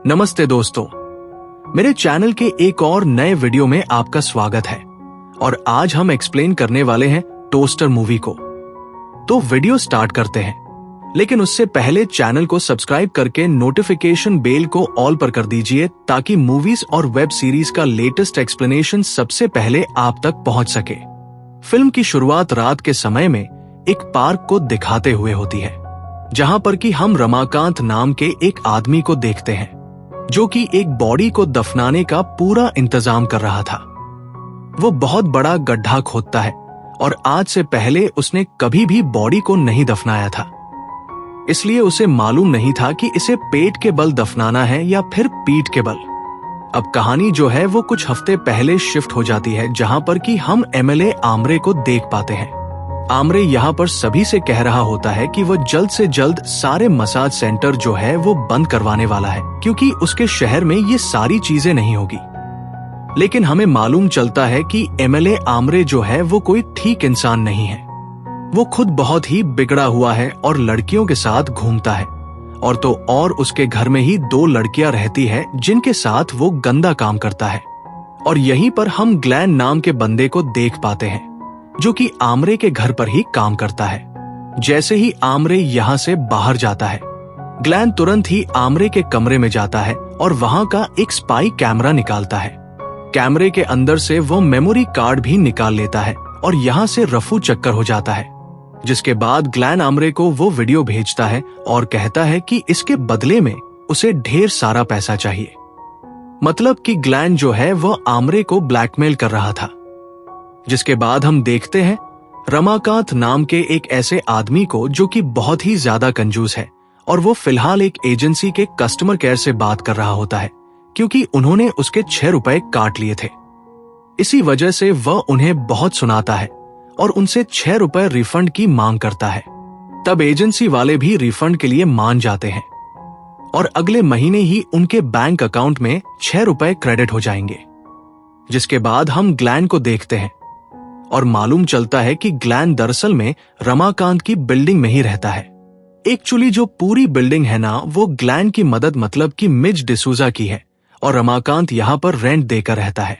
नमस्ते दोस्तों, मेरे चैनल के एक और नए वीडियो में आपका स्वागत है और आज हम एक्सप्लेन करने वाले हैं टोस्टर मूवी को। तो वीडियो स्टार्ट करते हैं, लेकिन उससे पहले चैनल को सब्सक्राइब करके नोटिफिकेशन बेल को ऑल पर कर दीजिए ताकि मूवीज और वेब सीरीज का लेटेस्ट एक्सप्लेनेशन सबसे पहले आप तक पहुंच सके। फिल्म की शुरुआत रात के समय में एक पार्क को दिखाते हुए होती है, जहां पर कि हम रमाकांत नाम के एक आदमी को देखते हैं जो कि एक बॉडी को दफनाने का पूरा इंतजाम कर रहा था। वो बहुत बड़ा गड्ढा खोदता है और आज से पहले उसने कभी भी बॉडी को नहीं दफनाया था, इसलिए उसे मालूम नहीं था कि इसे पेट के बल दफनाना है या फिर पीठ के बल। अब कहानी जो है वो कुछ हफ्ते पहले शिफ्ट हो जाती है, जहां पर कि हम एमएलए आमरे को देख पाते हैं। आमरे यहाँ पर सभी से कह रहा होता है कि वो जल्द से जल्द सारे मसाज सेंटर जो है वो बंद करवाने वाला है, क्योंकि उसके शहर में ये सारी चीजें नहीं होगी। लेकिन हमें मालूम चलता है कि एमएलए आमरे जो है वो कोई ठीक इंसान नहीं है। वो खुद बहुत ही बिगड़ा हुआ है और लड़कियों के साथ घूमता है, और तो और उसके घर में ही 2 लड़कियां रहती है जिनके साथ वो गंदा काम करता है। और यहीं पर हम ग्लैन नाम के बंदे को देख पाते हैं जो कि आमरे के घर पर ही काम करता है। जैसे ही आमरे यहाँ से बाहर जाता है, ग्लैन तुरंत ही आमरे के कमरे में जाता है और वहां का एक स्पाई कैमरा निकालता है। कैमरे के अंदर से वो मेमोरी कार्ड भी निकाल लेता है और यहाँ से रफू चक्कर हो जाता है, जिसके बाद ग्लैन आमरे को वो वीडियो भेजता है और कहता है कि इसके बदले में उसे ढेर सारा पैसा चाहिए। मतलब कि ग्लैन जो है वो आमरे को ब्लैकमेल कर रहा था। जिसके बाद हम देखते हैं रमाकांत नाम के एक ऐसे आदमी को जो कि बहुत ही ज्यादा कंजूस है, और वो फिलहाल एक एजेंसी के कस्टमर केयर से बात कर रहा होता है, क्योंकि उन्होंने उसके 6 रुपए काट लिए थे। इसी वजह से वह उन्हें बहुत सुनाता है और उनसे 6 रुपए रिफंड की मांग करता है। तब एजेंसी वाले भी रिफंड के लिए मान जाते हैं और अगले महीने ही उनके बैंक अकाउंट में 6 रुपए क्रेडिट हो जाएंगे। जिसके बाद हम ग्लैन को देखते हैं और मालूम चलता है कि ग्लैन दरअसल में रमाकांत की बिल्डिंग में ही रहता है। एक्चुअली जो पूरी बिल्डिंग है ना, वो ग्लैन की मदद मतलब कि मिज डिसूजा की है, और रमाकांत यहाँ पर रेंट देकर रहता है।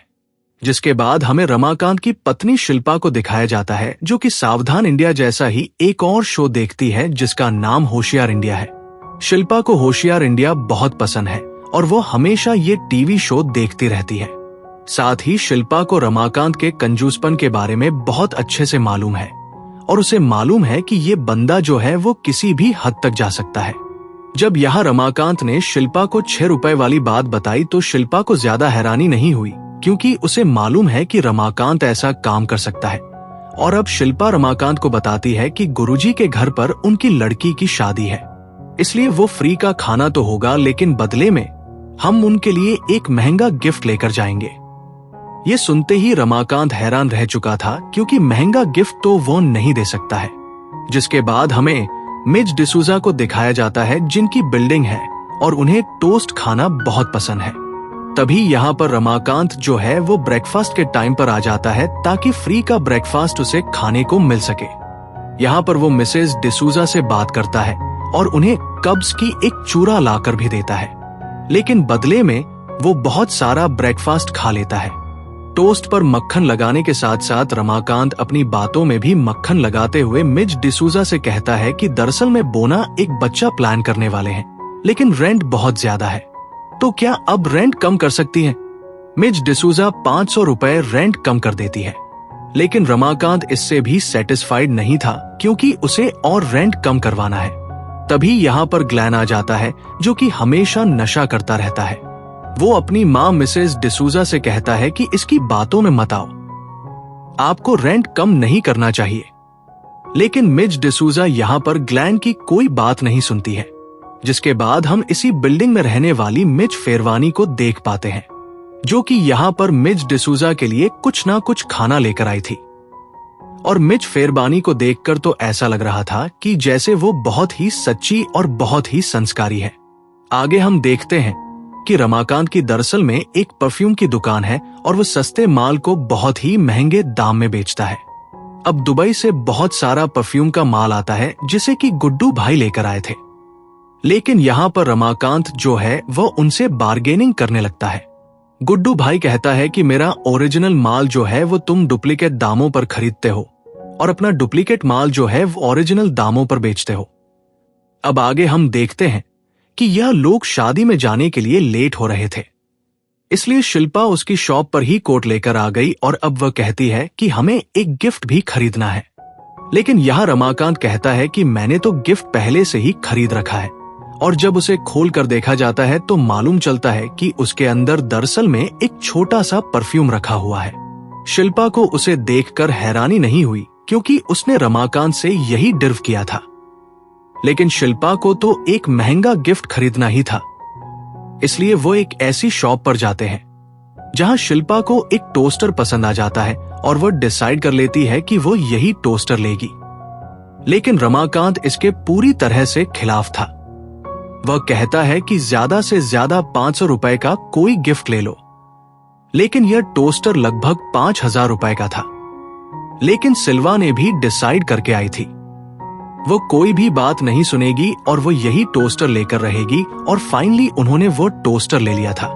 जिसके बाद हमें रमाकांत की पत्नी शिल्पा को दिखाया जाता है, जो कि सावधान इंडिया जैसा ही एक और शो देखती है जिसका नाम होशियार इंडिया है। शिल्पा को होशियार इंडिया बहुत पसंद है और वो हमेशा ये टीवी शो देखती रहती है। साथ ही शिल्पा को रमाकांत के कंजूसपन के बारे में बहुत अच्छे से मालूम है, और उसे मालूम है कि ये बंदा जो है वो किसी भी हद तक जा सकता है। जब यहाँ रमाकांत ने शिल्पा को 6 रुपए वाली बात बताई तो शिल्पा को ज्यादा हैरानी नहीं हुई, क्योंकि उसे मालूम है कि रमाकांत ऐसा काम कर सकता है। और अब शिल्पा रमाकांत को बताती है कि गुरुजी के घर पर उनकी लड़की की शादी है, इसलिए वो फ्री का खाना तो होगा, लेकिन बदले में हम उनके लिए एक महंगा गिफ्ट लेकर जाएंगे। ये सुनते ही रमाकांत हैरान रह चुका था, क्योंकि महंगा गिफ्ट तो वो नहीं दे सकता है। जिसके बाद हमें मिज डिसूजा को दिखाया जाता है, जिनकी बिल्डिंग है और उन्हें टोस्ट खाना बहुत पसंद है। तभी यहाँ पर रमाकांत जो है वो ब्रेकफास्ट के टाइम पर आ जाता है ताकि फ्री का ब्रेकफास्ट उसे खाने को मिल सके। यहाँ पर वो मिसेज डिसूजा से बात करता है और उन्हें कब्ज की एक चूरा लाकर भी देता है, लेकिन बदले में वो बहुत सारा ब्रेकफास्ट खा लेता है। टोस्ट पर मक्खन लगाने के साथ साथ रमाकांत अपनी बातों में भी मक्खन लगाते हुए मिज डिसूजा से कहता है कि दरअसल में बोना एक बच्चा प्लान करने वाले हैं, लेकिन रेंट बहुत ज्यादा है, तो क्या अब रेंट कम कर सकती हैं? मिज डिसूजा 500 रुपए रेंट कम कर देती है, लेकिन रमाकांत इससे भी सेटिस्फाइड नहीं था, क्योंकि उसे और रेंट कम करवाना है। तभी यहाँ पर ग्लैन आ जाता है, जो कि हमेशा नशा करता रहता है। वो अपनी माँ मिसेज डिसूजा से कहता है कि इसकी बातों में मत आओ, आपको रेंट कम नहीं करना चाहिए। लेकिन मिज डिसूजा यहाँ पर ग्लैन की कोई बात नहीं सुनती है। जिसके बाद हम इसी बिल्डिंग में रहने वाली मिज फेरवानी को देख पाते हैं, जो कि यहाँ पर मिज डिसूजा के लिए कुछ ना कुछ खाना लेकर आई थी। और मिज फेरवानी को देखकर तो ऐसा लग रहा था कि जैसे वो बहुत ही सच्ची और बहुत ही संस्कारी है। आगे हम देखते हैं कि रमाकांत की दरअसल में एक परफ्यूम की दुकान है और वो सस्ते माल को बहुत ही महंगे दाम में बेचता है। अब दुबई से बहुत सारा परफ्यूम का माल आता है, जिसे कि गुड्डू भाई लेकर आए थे। लेकिन यहाँ पर रमाकांत जो है वह उनसे बार्गेनिंग करने लगता है। गुड्डू भाई कहता है कि मेरा ओरिजिनल माल जो है वो तुम डुप्लीकेट दामों पर खरीदते हो और अपना डुप्लीकेट माल जो है वो ओरिजिनल दामों पर बेचते हो। अब आगे हम देखते हैं कि यह लोग शादी में जाने के लिए लेट हो रहे थे, इसलिए शिल्पा उसकी शॉप पर ही कोट लेकर आ गई और अब वह कहती है कि हमें एक गिफ्ट भी खरीदना है। लेकिन यह रमाकांत कहता है कि मैंने तो गिफ्ट पहले से ही खरीद रखा है, और जब उसे खोल कर देखा जाता है तो मालूम चलता है कि उसके अंदर दरअसल में एक छोटा सा परफ्यूम रखा हुआ है। शिल्पा को उसे देखकर हैरानी नहीं हुई, क्योंकि उसने रमाकांत से यही डिर्व किया था। लेकिन शिल्पा को तो एक महंगा गिफ्ट खरीदना ही था, इसलिए वो एक ऐसी शॉप पर जाते हैं जहां शिल्पा को एक टोस्टर पसंद आ जाता है और वो डिसाइड कर लेती है कि वो यही टोस्टर लेगी। लेकिन रमाकांत इसके पूरी तरह से खिलाफ था। वह कहता है कि ज्यादा से ज्यादा 500 रुपए का कोई गिफ्ट ले लो, लेकिन यह टोस्टर लगभग 5000 रुपए का था। लेकिन सिल्वा ने भी डिसाइड करके आई थी, वो कोई भी बात नहीं सुनेगी और वो यही टोस्टर लेकर रहेगी, और फाइनली उन्होंने वो टोस्टर ले लिया था।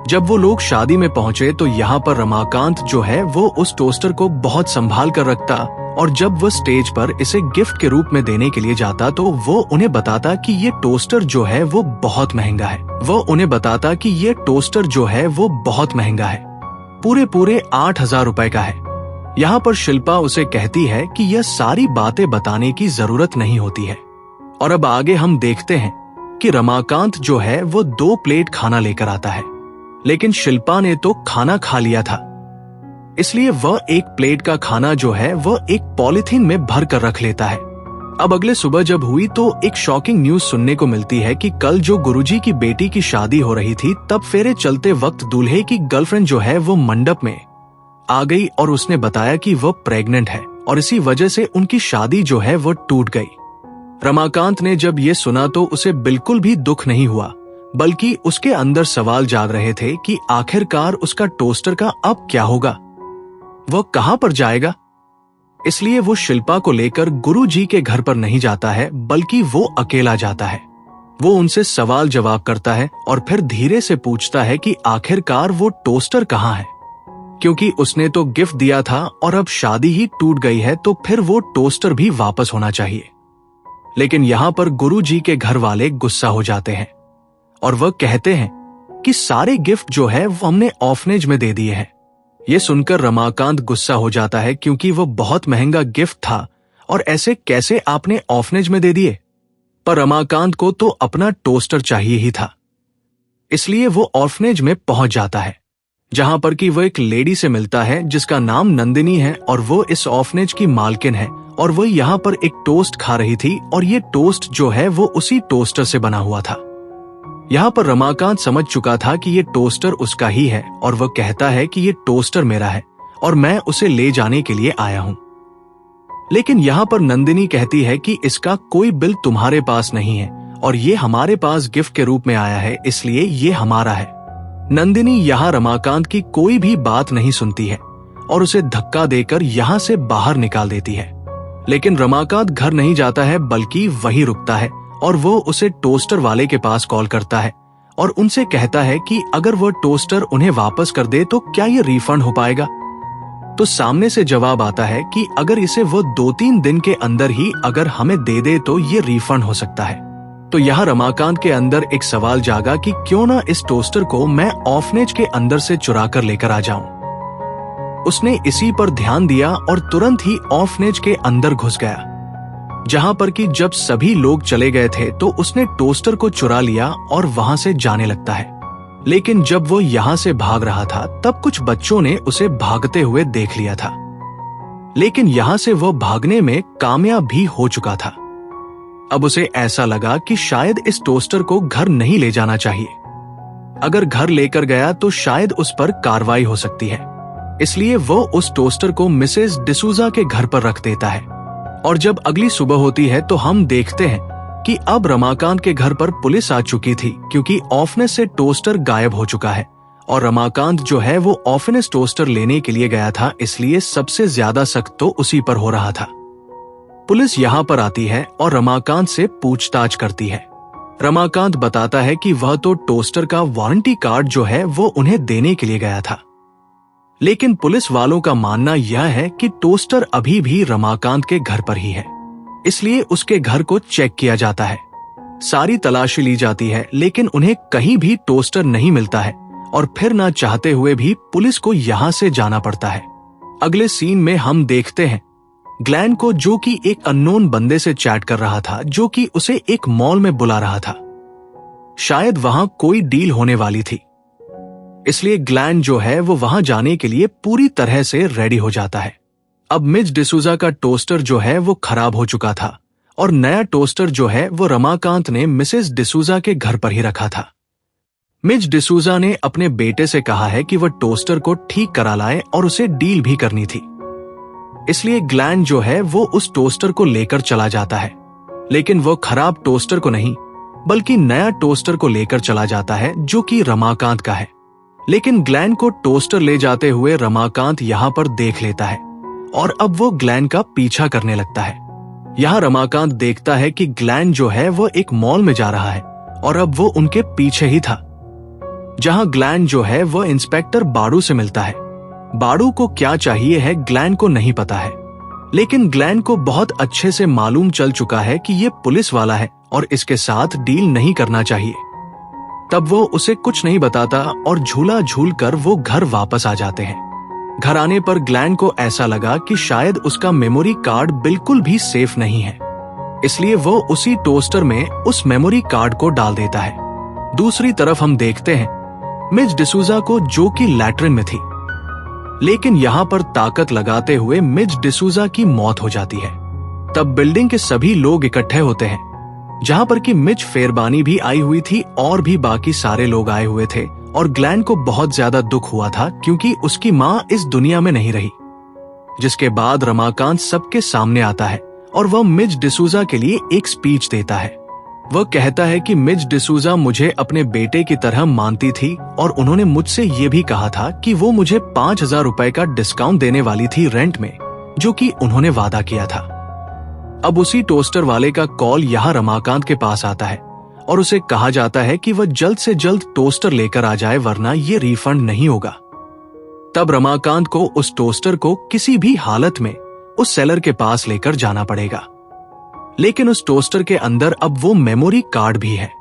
जब वो लोग शादी में पहुंचे तो यहाँ पर रमाकांत जो है वो उस टोस्टर को बहुत संभाल कर रखता, और जब वो स्टेज पर इसे गिफ्ट के रूप में देने के लिए जाता तो वो उन्हें बताता कि ये टोस्टर जो है वो बहुत महंगा है। वो उन्हें बताता कि ये टोस्टर जो है वो बहुत महंगा है, पूरे 8000 रुपए का है। यहाँ पर शिल्पा उसे कहती है कि यह सारी बातें बताने की जरूरत नहीं होती है। और अब आगे हम देखते हैं कि रमाकांत जो है वो 2 प्लेट खाना लेकर आता है, लेकिन शिल्पा ने तो खाना खा लिया था, इसलिए वह एक प्लेट का खाना जो है वह एक पॉलिथीन में भर कर रख लेता है। अब अगले सुबह जब हुई तो एक शॉकिंग न्यूज सुनने को मिलती है कि कल जो गुरुजी की बेटी की शादी हो रही थी, तब फेरे चलते वक्त दूल्हे की गर्लफ्रेंड जो है वो मंडप में आ गई और उसने बताया कि वह प्रेग्नेंट है, और इसी वजह से उनकी शादी जो है वो टूट गई। रमाकांत ने जब ये सुना तो उसे बिल्कुल भी दुख नहीं हुआ, बल्कि उसके अंदर सवाल जाग रहे थे कि आखिरकार उसका टोस्टर का अब क्या होगा, वह कहां पर जाएगा। इसलिए वो शिल्पा को लेकर गुरुजी के घर पर नहीं जाता है, बल्कि वो अकेला जाता है। वो उनसे सवाल जवाब करता है और फिर धीरे से पूछता है कि आखिरकार वो टोस्टर कहां है, क्योंकि उसने तो गिफ्ट दिया था और अब शादी ही टूट गई है, तो फिर वो टोस्टर भी वापस होना चाहिए। लेकिन यहाँ पर गुरुजी के घर वाले गुस्सा हो जाते हैं और वह कहते हैं कि सारे गिफ्ट जो है वो हमने ऑर्फनेज में दे दिए हैं। ये सुनकर रमाकांत गुस्सा हो जाता है, क्योंकि वो बहुत महंगा गिफ्ट था और ऐसे कैसे आपने ऑर्फनेज में दे दिए। पर रमाकांत को तो अपना टोस्टर चाहिए ही था, इसलिए वो ऑर्फनेज में पहुंच जाता है, जहां पर कि वो एक लेडी से मिलता है जिसका नाम नंदिनी है, और वो इस ऑर्फनेज की मालकिन है, और वो यहाँ पर एक टोस्ट खा रही थी, और ये टोस्ट जो है वो उसी टोस्टर से बना हुआ था। यहाँ पर रमाकांत समझ चुका था कि ये टोस्टर उसका ही है, और वह कहता है कि ये टोस्टर मेरा है और मैं उसे ले जाने के लिए आया हूं। लेकिन यहाँ पर नंदिनी कहती है कि इसका कोई बिल तुम्हारे पास नहीं है और ये हमारे पास गिफ्ट के रूप में आया है, इसलिए ये हमारा है। नंदिनी यहाँ रमाकांत की कोई भी बात नहीं सुनती है और उसे धक्का देकर यहाँ से बाहर निकाल देती है। लेकिन रमाकांत घर नहीं जाता है, बल्कि वहीं रुकता है और वो उसे टोस्टर वाले के पास कॉल करता है और उनसे कहता है कि अगर वो टोस्टर उन्हें वापस कर दे तो क्या ये रिफंड हो पाएगा। तो सामने से जवाब आता है कि अगर इसे वो 2-3 दिन के अंदर ही अगर हमें दे दे तो ये रिफंड हो सकता है। तो यहाँ रमाकांत के अंदर एक सवाल जागा कि क्यों ना इस टोस्टर को मैं ऑर्फनेज के अंदर से चुरा कर लेकर आ जाऊं। उसने इसी पर ध्यान दिया और तुरंत ही ऑर्फनेज के अंदर घुस गया, जहां पर कि जब सभी लोग चले गए थे तो उसने टोस्टर को चुरा लिया और वहां से जाने लगता है। लेकिन जब वो यहाँ से भाग रहा था तब कुछ बच्चों ने उसे भागते हुए देख लिया था, लेकिन यहाँ से वो भागने में कामयाब भी हो चुका था। अब उसे ऐसा लगा कि शायद इस टोस्टर को घर नहीं ले जाना चाहिए, अगर घर लेकर गया तो शायद उस पर कार्रवाई हो सकती है। इसलिए वो उस टोस्टर को मिसेस डिसूजा के घर पर रख देता है। और जब अगली सुबह होती है तो हम देखते हैं कि अब रमाकांत के घर पर पुलिस आ चुकी थी, क्योंकि ऑर्फनेज से टोस्टर गायब हो चुका है और रमाकांत जो है वो ऑर्फनेज टोस्टर लेने के लिए गया था, इसलिए सबसे ज्यादा सख्त तो उसी पर हो रहा था। पुलिस यहाँ पर आती है और रमाकांत से पूछताछ करती है रमाकांत बताता है कि वह तो टोस्टर का वारंटी कार्ड जो है वो उन्हें देने के लिए गया था, लेकिन पुलिस वालों का मानना यह है कि टोस्टर अभी भी रमाकांत के घर पर ही है, इसलिए उसके घर को चेक किया जाता है। सारी तलाशी ली जाती है, लेकिन उन्हें कहीं भी टोस्टर नहीं मिलता है और फिर ना चाहते हुए भी पुलिस को यहां से जाना पड़ता है। अगले सीन में हम देखते हैं ग्लैन को, जो कि एक अननोन बंदे से चैट कर रहा था, जो कि उसे एक मॉल में बुला रहा था। शायद वहां कोई डील होने वाली थी, इसलिए ग्लैन जो है वो वहां जाने के लिए पूरी तरह से रेडी हो जाता है। अब मिज डिसूजा का टोस्टर जो है वो खराब हो चुका था और नया टोस्टर जो है वो रमाकांत ने मिसेस डिसूजा के घर पर ही रखा था। मिज डिसूजा ने अपने बेटे से कहा है कि वह टोस्टर को ठीक करा लाए और उसे डील भी करनी थी, इसलिए ग्लैन जो है वो उस टोस्टर को लेकर चला जाता है, लेकिन वो खराब टोस्टर को नहीं बल्कि नया टोस्टर को लेकर चला जाता है जो कि रमाकांत का है। लेकिन ग्लैन को टोस्टर ले जाते हुए रमाकांत यहाँ पर देख लेता है और अब वो ग्लैन का पीछा करने लगता है। यहाँ रमाकांत देखता है कि ग्लैन जो है वो एक मॉल में जा रहा है और अब वो उनके पीछे ही था, जहां ग्लैन जो है वो इंस्पेक्टर बाड़ू से मिलता है। बाड़ू को क्या चाहिए है ग्लैन को नहीं पता है, लेकिन ग्लैन को बहुत अच्छे से मालूम चल चुका है कि ये पुलिस वाला है और इसके साथ डील नहीं करना चाहिए। तब वो उसे कुछ नहीं बताता और झूला झूल कर वो घर वापस आ जाते हैं। घर आने पर ग्लैन को ऐसा लगा कि शायद उसका मेमोरी कार्ड बिल्कुल भी सेफ नहीं है, इसलिए वो उसी टोस्टर में उस मेमोरी कार्ड को डाल देता है। दूसरी तरफ हम देखते हैं मिज डिसूजा को, जो कि लैट्रिन में थी, लेकिन यहाँ पर ताकत लगाते हुए मिज डिसूजा की मौत हो जाती है। तब बिल्डिंग के सभी लोग इकट्ठे होते हैं, जहां पर कि मिज फेरबानी भी आई हुई थी और भी बाकी सारे लोग आए हुए थे और ग्लैन को बहुत ज्यादा दुख हुआ था क्योंकि उसकी मां इस दुनिया में नहीं रही। जिसके बाद रमाकांत सबके सामने आता है और वह मिज डिसूजा के लिए एक स्पीच देता है। वह कहता है कि मिज डिसूजा मुझे अपने बेटे की तरह मानती थी और उन्होंने मुझसे ये भी कहा था कि वो मुझे 5,000 रुपए का डिस्काउंट देने वाली थी रेंट में, जो कि उन्होंने वादा किया था। अब उसी टोस्टर वाले का कॉल यहाँ रमाकांत के पास आता है और उसे कहा जाता है कि वह जल्द से जल्द टोस्टर लेकर आ जाए, वरना ये रिफंड नहीं होगा। तब रमाकांत को उस टोस्टर को किसी भी हालत में उस सेलर के पास लेकर जाना पड़ेगा, लेकिन उस टोस्टर के अंदर अब वो मेमोरी कार्ड भी है,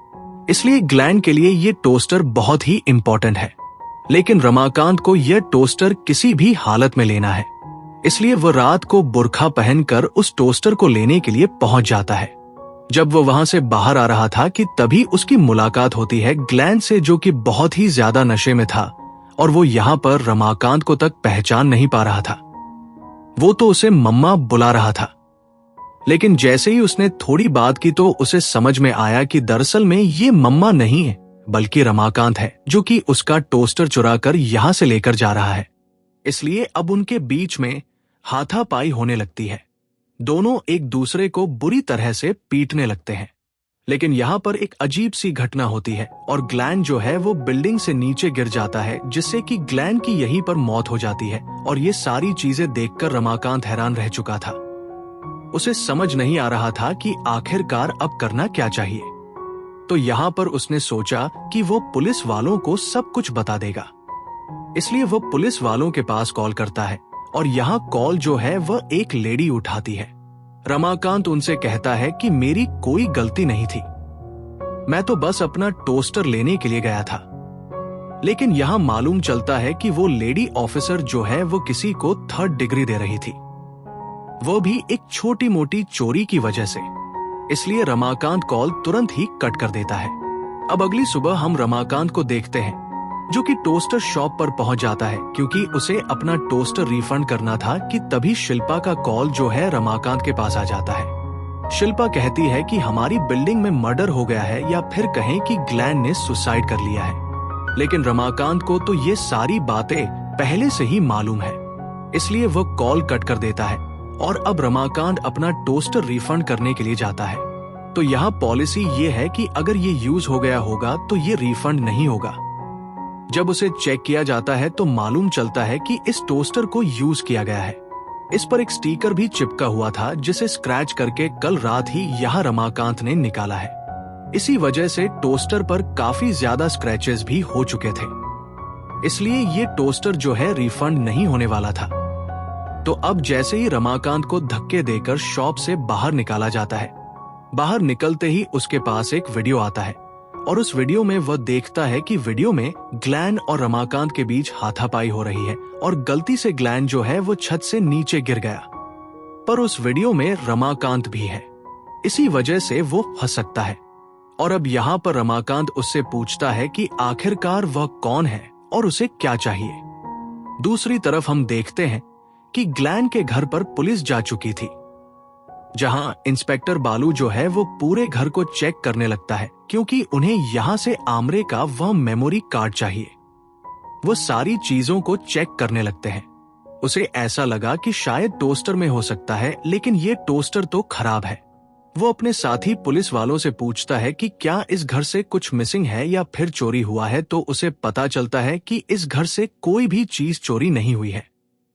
इसलिए ग्लैन के लिए ये टोस्टर बहुत ही इंपॉर्टेंट है। लेकिन रमाकांत को यह टोस्टर किसी भी हालत में लेना है, इसलिए वह रात को बुर्खा पहनकर उस टोस्टर को लेने के लिए पहुंच जाता है। जब वो वहां से बाहर आ रहा था कि तभी उसकी मुलाकात होती है ग्लैन से, जो कि बहुत ही ज्यादा नशे में था और वो यहाँ पर रमाकांत को तक पहचान नहीं पा रहा था। वो तो उसे मम्मा बुला रहा था, लेकिन जैसे ही उसने थोड़ी बात की तो उसे समझ में आया कि दरअसल में ये मम्मा नहीं है बल्कि रमाकांत है, जो कि उसका टोस्टर चुरा कर यहां से लेकर जा रहा है। इसलिए अब उनके बीच में हाथापाई होने लगती है। दोनों एक दूसरे को बुरी तरह से पीटने लगते हैं। लेकिन यहाँ पर एक अजीब सी घटना होती है और ग्लैन जो है वो बिल्डिंग से नीचे गिर जाता है, जिससे कि ग्लैन की यहीं पर मौत हो जाती है। और ये सारी चीजें देखकर रमाकांत हैरान रह चुका था। उसे समझ नहीं आ रहा था कि आखिरकार अब करना क्या चाहिए। तो यहाँ पर उसने सोचा कि वो पुलिस वालों को सब कुछ बता देगा, इसलिए वो पुलिस वालों के पास कॉल करता है और यहाँ कॉल जो है वह एक लेडी उठाती है। रमाकांत उनसे कहता है कि मेरी कोई गलती नहीं थी, मैं तो बस अपना टोस्टर लेने के लिए गया था। लेकिन यहाँ मालूम चलता है कि वो लेडी ऑफिसर जो है वो किसी को 3rd डिग्री दे रही थी, वो भी एक छोटी मोटी चोरी की वजह से। इसलिए रमाकांत कॉल तुरंत ही कट कर देता है। अब अगली सुबह हम रमाकांत को देखते हैं, जो कि टोस्टर शॉप पर पहुंच जाता है क्योंकि उसे अपना टोस्टर रिफंड करना था कि तभी शिल्पा का कॉल जो है रमाकांत के पास आ जाता है। शिल्पा कहती है कि हमारी बिल्डिंग में मर्डर हो गया है, या फिर कहें कि ग्लैन ने सुसाइड कर लिया है। लेकिन रमाकांत को तो ये सारी बातें पहले से ही मालूम है, इसलिए वो कॉल कट कर देता है और अब रमाकांत अपना टोस्टर रिफंड करने के लिए जाता है। तो यहाँ पॉलिसी ये है कि अगर ये यूज हो गया होगा तो ये रिफंड नहीं होगा। जब उसे चेक किया जाता है तो मालूम चलता है कि इस टोस्टर को यूज किया गया है। इस पर एक स्टिकर भी चिपका हुआ था, जिसे स्क्रैच करके कल रात ही यहाँ रमाकांत ने निकाला है। इसी वजह से टोस्टर पर काफी ज्यादा स्क्रैचेस भी हो चुके थे, इसलिए ये टोस्टर जो है रिफंड नहीं होने वाला था। तो अब जैसे ही रमाकांत को धक्के देकर शॉप से बाहर निकाला जाता है, बाहर निकलते ही उसके पास एक वीडियो आता है और उस वीडियो में वह देखता है कि वीडियो में ग्लैन और रमाकांत के बीच हाथापाई हो रही है और गलती से ग्लैन जो है वो छत से नीचे गिर गया। पर उस वीडियो में रमाकांत भी है, इसी वजह से वो फंस सकता है। और अब यहाँ पर रमाकांत उससे पूछता है कि आखिरकार वह कौन है और उसे क्या चाहिए। दूसरी तरफ हम देखते हैं कि ग्लैन के घर पर पुलिस जा चुकी थी, जहां इंस्पेक्टर बालू जो है वो पूरे घर को चेक करने लगता है, क्योंकि उन्हें यहां से आमरे का वह मेमोरी कार्ड चाहिए। वो सारी चीजों को चेक करने लगते हैं। उसे ऐसा लगा कि शायद टोस्टर में हो सकता है, लेकिन ये टोस्टर तो खराब है। वो अपने साथी पुलिस वालों से पूछता है कि क्या इस घर से कुछ मिसिंग है या फिर चोरी हुआ है, तो उसे पता चलता है कि इस घर से कोई भी चीज चोरी नहीं हुई है।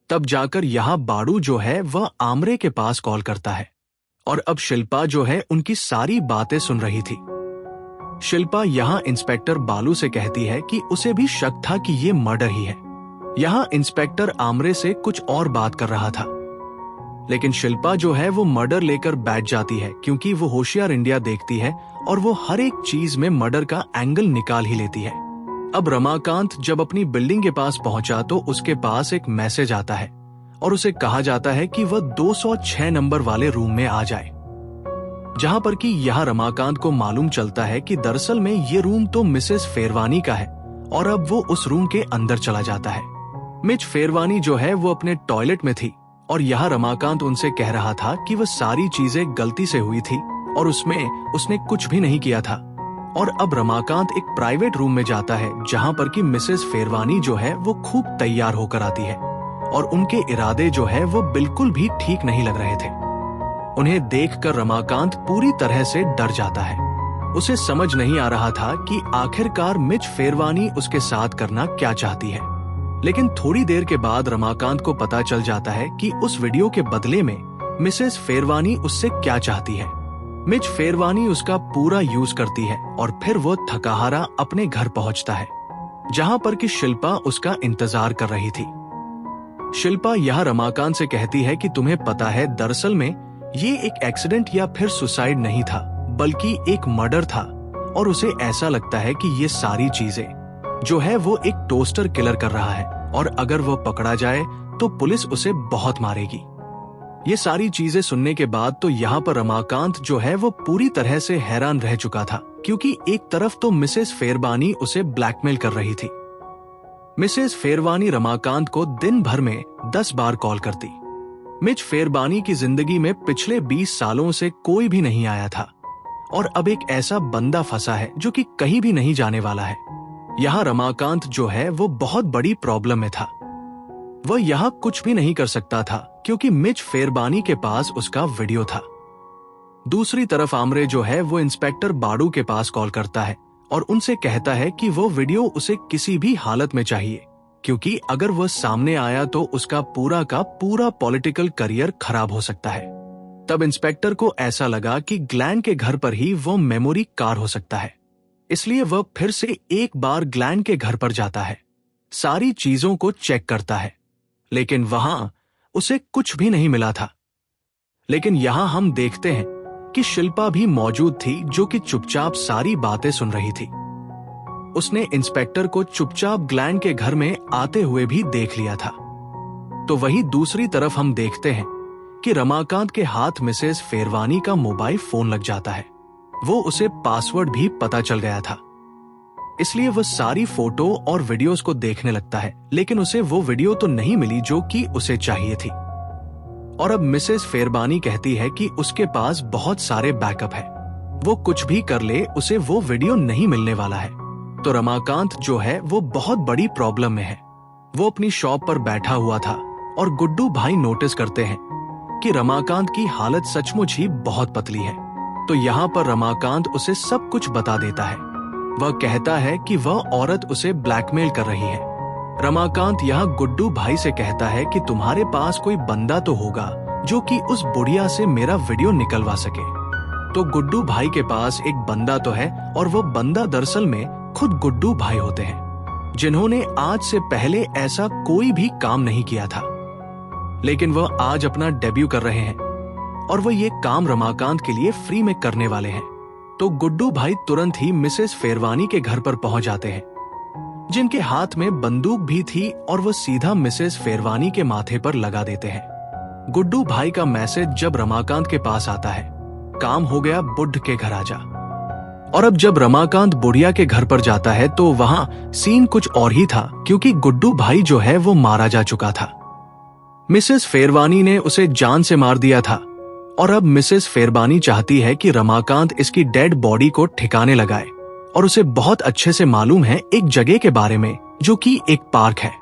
तब जाकर यहाँ बाड़ू जो है वह आमरे के पास कॉल करता है और अब शिल्पा जो है उनकी सारी बातें सुन रही थी। शिल्पा यहाँ इंस्पेक्टर बालू से कहती है कि उसे भी शक था कि ये मर्डर ही है। यहाँ इंस्पेक्टर आमरे से कुछ और बात कर रहा था, लेकिन शिल्पा जो है वो मर्डर लेकर बैठ जाती है, क्योंकि वो होशियार इंडिया देखती है और वो हर एक चीज में मर्डर का एंगल निकाल ही लेती है। अब रमाकांत जब अपनी बिल्डिंग के पास पहुंचा तो उसके पास एक मैसेज आता है और उसे कहा जाता है कि वह 206 नंबर वाले रूम में आ जाए, जहां पर कि यहाँ रमाकांत को मालूम चलता है कि दरअसल में ये रूम तो मिसेस फेरवानी का है और अब वो उस रूम के अंदर चला जाता है। मिच फेरवानी जो है वो अपने टॉयलेट में थी और यहाँ रमाकांत उनसे कह रहा था कि वह सारी चीजें गलती से हुई थी और उसमें उसने कुछ भी नहीं किया था। और अब रमाकांत एक प्राइवेट रूम में जाता है, जहां पर कि मिसेस फेरवानी जो है वो खूब तैयार होकर आती है और उनके इरादे जो है वो बिल्कुल भी ठीक नहीं लग रहे थे। उन्हें देखकर रमाकांत पूरी तरह से डर जाता है। उसे समझ नहीं आ रहा था कि आखिरकार मिच फेरवानी उसके साथ करना क्या चाहती है। लेकिन थोड़ी देर के बाद रमाकांत को पता चल जाता है कि उस वीडियो के बदले में मिसेस फेरवानी उससे क्या चाहती है। मिच फेरवानी उसका पूरा यूज करती है और फिर वो थकाहारा अपने घर पहुंचता है, जहां पर कि शिल्पा उसका इंतजार कर रही थी। शिल्पा यह रमाकांत से कहती है कि तुम्हें पता है, दरअसल में ये एक एक्सीडेंट या फिर सुसाइड नहीं था, बल्कि एक मर्डर था और उसे ऐसा लगता है कि ये सारी चीजें जो है वो एक टोस्टर किलर कर रहा है और अगर वो पकड़ा जाए तो पुलिस उसे बहुत मारेगी। ये सारी चीजें सुनने के बाद तो यहाँ पर रमाकांत जो है वो पूरी तरह से हैरान रह चुका था, क्योंकि एक तरफ तो मिसेस फेरवानी उसे ब्लैकमेल कर रही थी। मिसेस फेरवानी रमाकांत को दिन भर में 10 बार कॉल करती। मिच फेरवानी की जिंदगी में पिछले 20 सालों से कोई भी नहीं आया था और अब एक ऐसा बंदा फंसा है जो कि कहीं भी नहीं जाने वाला है। यहाँ रमाकांत जो है वो बहुत बड़ी प्रॉब्लम में था। वह यहाँ कुछ भी नहीं कर सकता था, क्योंकि मिच फेरवानी के पास उसका वीडियो था। दूसरी तरफ आमरे जो है वो इंस्पेक्टर बाड़ू के पास कॉल करता है और उनसे कहता है कि वो वीडियो उसे किसी भी हालत में चाहिए, क्योंकि अगर वह सामने आया तो उसका पूरा का पूरा पॉलिटिकल करियर खराब हो सकता है। तब इंस्पेक्टर को ऐसा लगा कि ग्लैन के घर पर ही वो मेमोरी कार्ड हो सकता है, इसलिए वह फिर से एक बार ग्लैन के घर पर जाता है, सारी चीजों को चेक करता है, लेकिन वहां उसे कुछ भी नहीं मिला था। लेकिन यहां हम देखते हैं कि शिल्पा भी मौजूद थी, जो कि चुपचाप सारी बातें सुन रही थी। उसने इंस्पेक्टर को चुपचाप ग्लैन के घर में आते हुए भी देख लिया था। तो वही दूसरी तरफ हम देखते हैं कि रमाकांत के हाथ मिसेस फेरवानी का मोबाइल फोन लग जाता है। वो उसे पासवर्ड भी पता चल गया था, इसलिए वह सारी फोटो और वीडियोस को देखने लगता है, लेकिन उसे वो वीडियो तो नहीं मिली जो कि उसे चाहिए थी। और अब मिसेस फेरवानी कहती है कि उसके पास बहुत सारे बैकअप है, वो कुछ भी कर ले उसे वो वीडियो नहीं मिलने वाला है। तो रमाकांत जो है वो बहुत बड़ी प्रॉब्लम में है। वो अपनी शॉप पर बैठा हुआ था और गुड्डू भाई नोटिस करते हैं कि रमाकांत की हालत सचमुच ही बहुत पतली है। तो यहाँ पर रमाकांत उसे सब कुछ बता देता है। वह कहता है कि वह औरत उसे ब्लैकमेल कर रही है। रमाकांत यहाँ गुड्डू भाई से कहता है कि तुम्हारे पास कोई बंदा तो होगा जो कि उस बुढ़िया से मेरा वीडियो निकलवा सके। तो गुड्डू भाई के पास एक बंदा तो है, और वो बंदा दरअसल में खुद गुड्डू भाई होते हैं, जिन्होंने आज से पहले ऐसा कोई भी काम नहीं किया था। लेकिन वह आज अपना डेब्यू कर रहे हैं और वह ये काम रमाकांत के लिए फ्री में करने वाले हैं। तो गुड्डू भाई तुरंत ही मिसेस फेरवानी के घर पर पहुंच जाते हैं, जिनके हाथ में बंदूक भी थी, और वह सीधा मिसेस फेरवानी के माथे पर लगा देते हैं। गुड्डू भाई का मैसेज जब रमाकांत के पास आता है, काम हो गया, बुड्ढ के घर आजा। और अब जब रमाकांत बुढ़िया के घर पर जाता है तो वहां सीन कुछ और ही था, क्योंकि गुड्डू भाई जो है वो मारा जा चुका था। मिसेस फेरवानी ने उसे जान से मार दिया था, और अब मिसेस फेरवानी चाहती है कि रमाकांत इसकी डेड बॉडी को ठिकाने लगाए, और उसे बहुत अच्छे से मालूम है एक जगह के बारे में, जो कि एक पार्क है।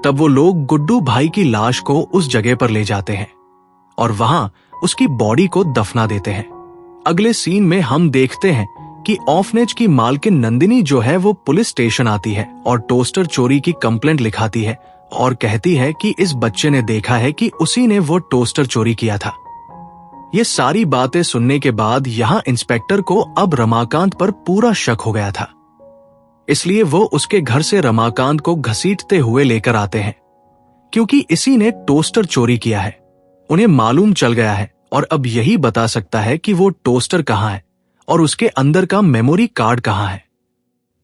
तब वो लोग गुड्डू भाई की लाश को उस जगह पर ले जाते हैं और वहां उसकी बॉडी को दफना देते हैं। अगले सीन में हम देखते हैं कि ऑर्फनेज की मालकिन नंदिनी जो है वो पुलिस स्टेशन आती है और टोस्टर चोरी की कंप्लेंट लिखाती है और कहती है कि इस बच्चे ने देखा है कि उसी ने वो टोस्टर चोरी किया था। ये सारी बातें सुनने के बाद यहाँ इंस्पेक्टर को अब रमाकांत पर पूरा शक हो गया था, इसलिए वो उसके घर से रमाकांत को घसीटते हुए लेकर आते हैं, क्योंकि इसी ने टोस्टर चोरी किया है। उन्हें मालूम चल गया है और अब यही बता सकता है कि वो टोस्टर कहाँ है और उसके अंदर का मेमोरी कार्ड कहाँ है।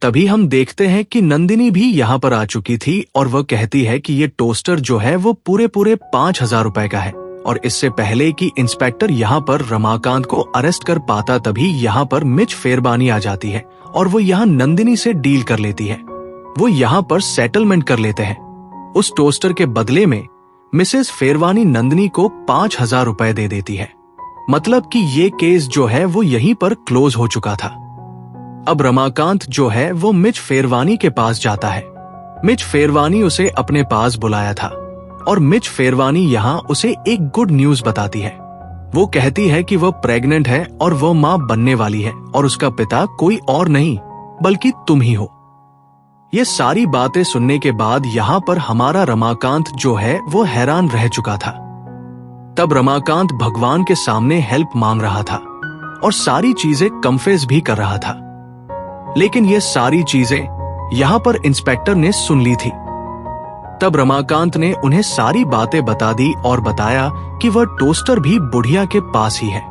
तभी हम देखते हैं कि नंदिनी भी यहाँ पर आ चुकी थी और वह कहती है कि ये टोस्टर जो है वो पूरे 5,000 रुपए का है, और इससे पहले कि इंस्पेक्टर यहाँ पर रमाकांत को अरेस्ट कर पाता तभी यहाँ पर मिच फेरबानी आ जाती है और वो यहाँ नंदिनी से डील कर लेती है। वो यहाँ पर सेटलमेंट कर लेते हैं। उस टोस्टर के बदले में मिसेस फेरवानी नंदिनी को 5,000 रुपए दे देती है। मतलब कि ये केस जो है वो यहीं पर क्लोज हो चुका था। अब रमाकांत जो है वो मिच फेरवानी के पास जाता है। मिच फेरवानी उसे अपने पास बुलाया था और मिच फेरवानी यहाँ उसे एक गुड न्यूज बताती है। वो कहती है कि वह प्रेग्नेंट है और वो माँ बनने वाली है और उसका पिता कोई और नहीं बल्कि तुम ही हो। ये सारी बातें सुनने के बाद यहाँ पर हमारा रमाकांत जो है वो हैरान रह चुका था। तब रमाकांत भगवान के सामने हेल्प मांग रहा था और सारी चीजें कन्फेस भी कर रहा था, लेकिन ये सारी चीजें यहाँ पर इंस्पेक्टर ने सुन ली थी। तब रमाकांत ने उन्हें सारी बातें बता दी और बताया कि वह टोस्टर भी बुढ़िया के पास ही है।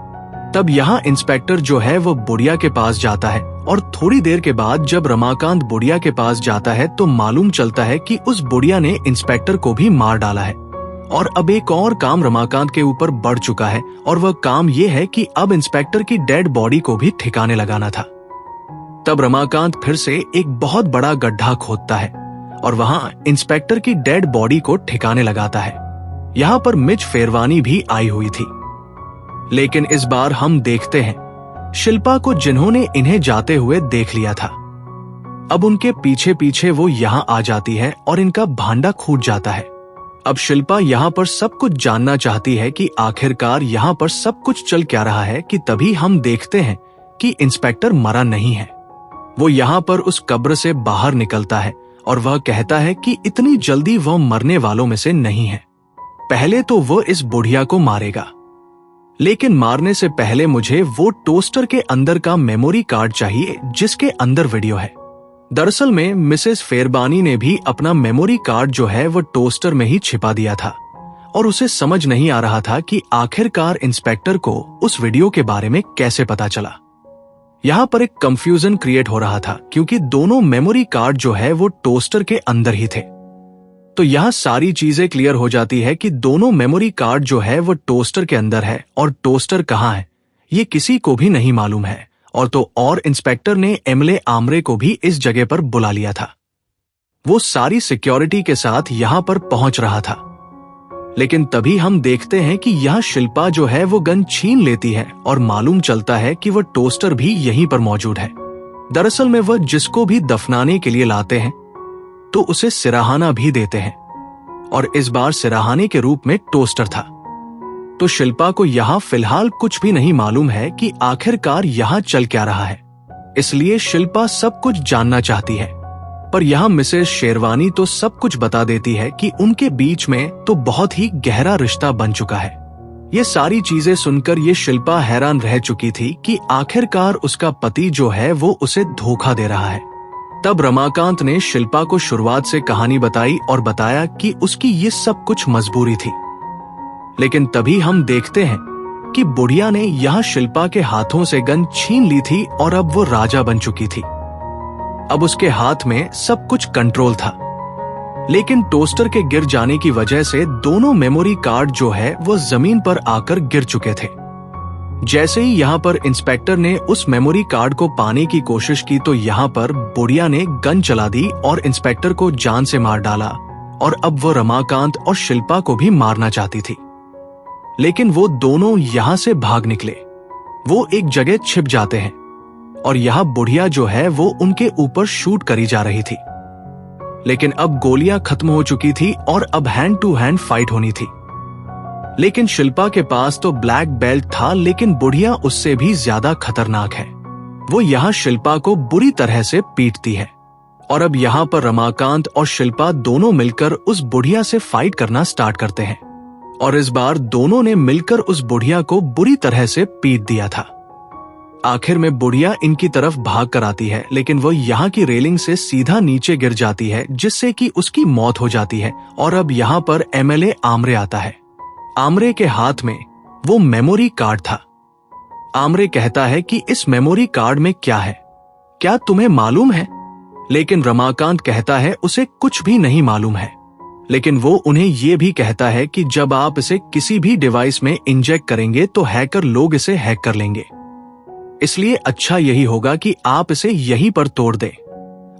तब यहाँ इंस्पेक्टर जो है वो बुढ़िया के पास जाता है और थोड़ी देर के बाद जब रमाकांत बुढ़िया के पास जाता है तो मालूम चलता है कि उस बुढ़िया ने इंस्पेक्टर को भी मार डाला है। और अब एक और काम रमाकांत के ऊपर बढ़ चुका है और वह काम ये है कि अब इंस्पेक्टर की डेड बॉडी को भी ठिकाने लगाना था। तब रमाकांत फिर से एक बहुत बड़ा गड्ढा खोदता है और वहां इंस्पेक्टर की डेड बॉडी को ठिकाने लगाता है। यहाँ पर मिच फेरवानी भी आई हुई थी, लेकिन इस बार हम देखते हैं शिल्पा को, जिन्होंने इन्हें जाते हुए देख लिया था। अब उनके पीछे पीछे वो यहाँ आ जाती है और इनका भांडा खूट जाता है। अब शिल्पा यहाँ पर सब कुछ जानना चाहती है कि आखिरकार यहाँ पर सब कुछ चल क्या रहा है, कि तभी हम देखते हैं कि इंस्पेक्टर मरा नहीं है। वो यहाँ पर उस कब्र से बाहर निकलता है और वह कहता है कि इतनी जल्दी वह मरने वालों में से नहीं है। पहले तो वो इस बुढ़िया को मारेगा, लेकिन मारने से पहले मुझे वो टोस्टर के अंदर का मेमोरी कार्ड चाहिए जिसके अंदर वीडियो है। दरअसल में मिसेस फेरबानी ने भी अपना मेमोरी कार्ड जो है वो टोस्टर में ही छिपा दिया था और उसे समझ नहीं आ रहा था कि आखिरकार इंस्पेक्टर को उस वीडियो के बारे में कैसे पता चला। यहाँ पर एक कंफ्यूजन क्रिएट हो रहा था क्योंकि दोनों मेमोरी कार्ड जो है वो टोस्टर के अंदर ही थे। तो यहाँ सारी चीजें क्लियर हो जाती है कि दोनों मेमोरी कार्ड जो है वो टोस्टर के अंदर है और टोस्टर कहाँ है ये किसी को भी नहीं मालूम है। और इंस्पेक्टर ने एमएलए आमरे को भी इस जगह पर बुला लिया था। वो सारी सिक्योरिटी के साथ यहाँ पर पहुंच रहा था, लेकिन तभी हम देखते हैं कि यह शिल्पा जो है वो गन छीन लेती है और मालूम चलता है कि वह टोस्टर भी यहीं पर मौजूद है। दरअसल में वह जिसको भी दफनाने के लिए लाते हैं तो उसे सिराहाना भी देते हैं और इस बार सिराहाने के रूप में टोस्टर था। तो शिल्पा को यहाँ फिलहाल कुछ भी नहीं मालूम है कि आखिरकार यहाँ चल क्या रहा है, इसलिए शिल्पा सब कुछ जानना चाहती है। पर यहाँ मिसेस शेरवानी तो सब कुछ बता देती है कि उनके बीच में तो बहुत ही गहरा रिश्ता बन चुका है। ये सारी चीजें सुनकर ये शिल्पा हैरान रह चुकी थी कि आखिरकार उसका पति जो है वो उसे धोखा दे रहा है। तब रमाकांत ने शिल्पा को शुरुआत से कहानी बताई और बताया कि उसकी ये सब कुछ मजबूरी थी। लेकिन तभी हम देखते हैं कि बुढ़िया ने यह शिल्पा के हाथों से गन छीन ली थी और अब वो राजा बन चुकी थी। अब उसके हाथ में सब कुछ कंट्रोल था। लेकिन टोस्टर के गिर जाने की वजह से दोनों मेमोरी कार्ड जो है वो जमीन पर आकर गिर चुके थे। जैसे ही यहाँ पर इंस्पेक्टर ने उस मेमोरी कार्ड को पाने की कोशिश की तो यहाँ पर बुढ़िया ने गन चला दी और इंस्पेक्टर को जान से मार डाला और अब वो रमाकांत और शिल्पा को भी मारना चाहती थी। लेकिन वो दोनों यहां से भाग निकले। वो एक जगह छिप जाते हैं और यह बुढ़िया जो है वो उनके ऊपर शूट करी जा रही थी। लेकिन अब गोलियां खत्म हो चुकी थी और अब हैंड टू हैंड फाइट होनी थी। लेकिन शिल्पा के पास तो ब्लैक बेल्ट था, लेकिन बुढ़िया उससे भी ज्यादा खतरनाक है। वो यहां शिल्पा को बुरी तरह से पीटती है और अब यहां पर रमाकांत और शिल्पा दोनों मिलकर उस बुढ़िया से फाइट करना स्टार्ट करते हैं और इस बार दोनों ने मिलकर उस बुढ़िया को बुरी तरह से पीट दिया था। आखिर में बुढ़िया इनकी तरफ भाग कर आती है, लेकिन वो यहाँ की रेलिंग से सीधा नीचे गिर जाती है, जिससे कि उसकी मौत हो जाती है। और अब यहाँ पर एमएलए आमरे आता है। आमरे के हाथ में वो मेमोरी कार्ड था। आमरे कहता है कि इस मेमोरी कार्ड में क्या है, क्या तुम्हें मालूम है? लेकिन रमाकांत कहता है उसे कुछ भी नहीं मालूम है। लेकिन वो उन्हें ये भी कहता है कि जब आप इसे किसी भी डिवाइस में इंजेक्ट करेंगे तो हैकर लोग इसे हैक कर लेंगे, इसलिए अच्छा यही होगा कि आप इसे यहीं पर तोड़ दें।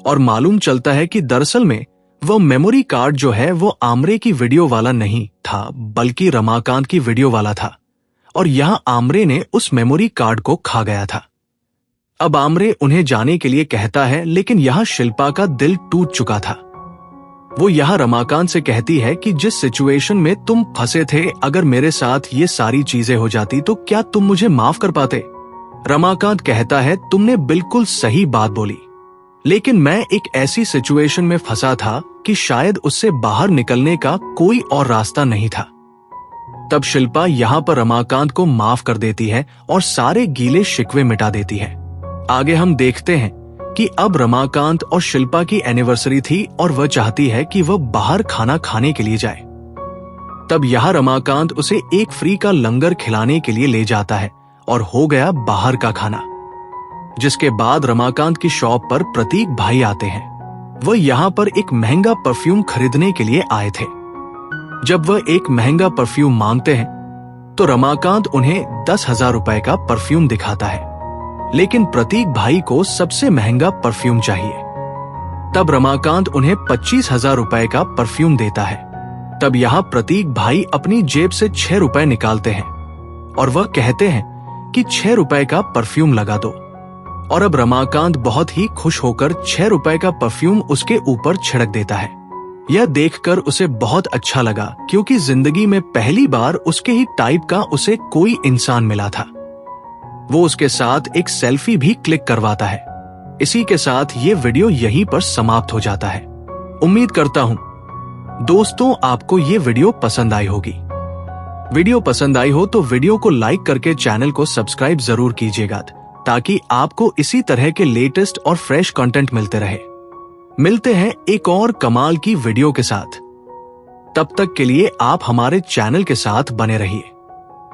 और मालूम चलता है कि दरअसल में वो मेमोरी कार्ड जो है वो आमरे की वीडियो वाला नहीं था, बल्कि रमाकांत की वीडियो वाला था और यहां आमरे ने उस मेमोरी कार्ड को खा गया था। अब आमरे उन्हें जाने के लिए कहता है, लेकिन यहां शिल्पा का दिल टूट चुका था। वो यहां रमाकांत से कहती है कि जिस सिचुएशन में तुम फंसे थे, अगर मेरे साथ ये सारी चीजें हो जाती तो क्या तुम मुझे माफ कर पाते? रमाकांत कहता है तुमने बिल्कुल सही बात बोली, लेकिन मैं एक ऐसी सिचुएशन में फंसा था कि शायद उससे बाहर निकलने का कोई और रास्ता नहीं था। तब शिल्पा यहाँ पर रमाकांत को माफ कर देती है और सारे गीले शिकवे मिटा देती है। आगे हम देखते हैं कि अब रमाकांत और शिल्पा की एनिवर्सरी थी और वह चाहती है कि वह बाहर खाना खाने के लिए जाए। तब यहाँ रमाकांत उसे एक फ्री का लंगर खिलाने के लिए ले जाता है और हो गया बाहर का खाना। जिसके बाद रमाकांत की शॉप पर प्रतीक भाई आते हैं। वह यहाँ पर एक महंगा परफ्यूम खरीदने के लिए आए थे। जब वह एक महंगा परफ्यूम मांगते हैं तो रमाकांत उन्हें 10,000 रुपए का परफ्यूम दिखाता है, लेकिन प्रतीक भाई को सबसे महंगा परफ्यूम चाहिए। तब रमाकांत उन्हें 25,000 रुपए का परफ्यूम देता है। तब यहाँ प्रतीक भाई अपनी जेब से 6 रुपए निकालते हैं और वह कहते हैं कि 6 रुपए का परफ्यूम लगा दो। और अब रमाकांत बहुत ही खुश होकर 6 रुपए का परफ्यूम उसके ऊपर छिड़क देता है। यह देखकर उसे बहुत अच्छा लगा, क्योंकि जिंदगी में पहली बार उसके ही टाइप का उसे कोई इंसान मिला था। वो उसके साथ एक सेल्फी भी क्लिक करवाता है। इसी के साथ ये वीडियो यहीं पर समाप्त हो जाता है। उम्मीद करता हूं दोस्तों आपको ये वीडियो पसंद आई होगी। वीडियो पसंद आई हो तो वीडियो को लाइक करके चैनल को सब्सक्राइब जरूर कीजिएगा, ताकि आपको इसी तरह के लेटेस्ट और फ्रेश कंटेंट मिलते रहे। मिलते हैं एक और कमाल की वीडियो के साथ। तब तक के लिए आप हमारे चैनल के साथ बने रहिए।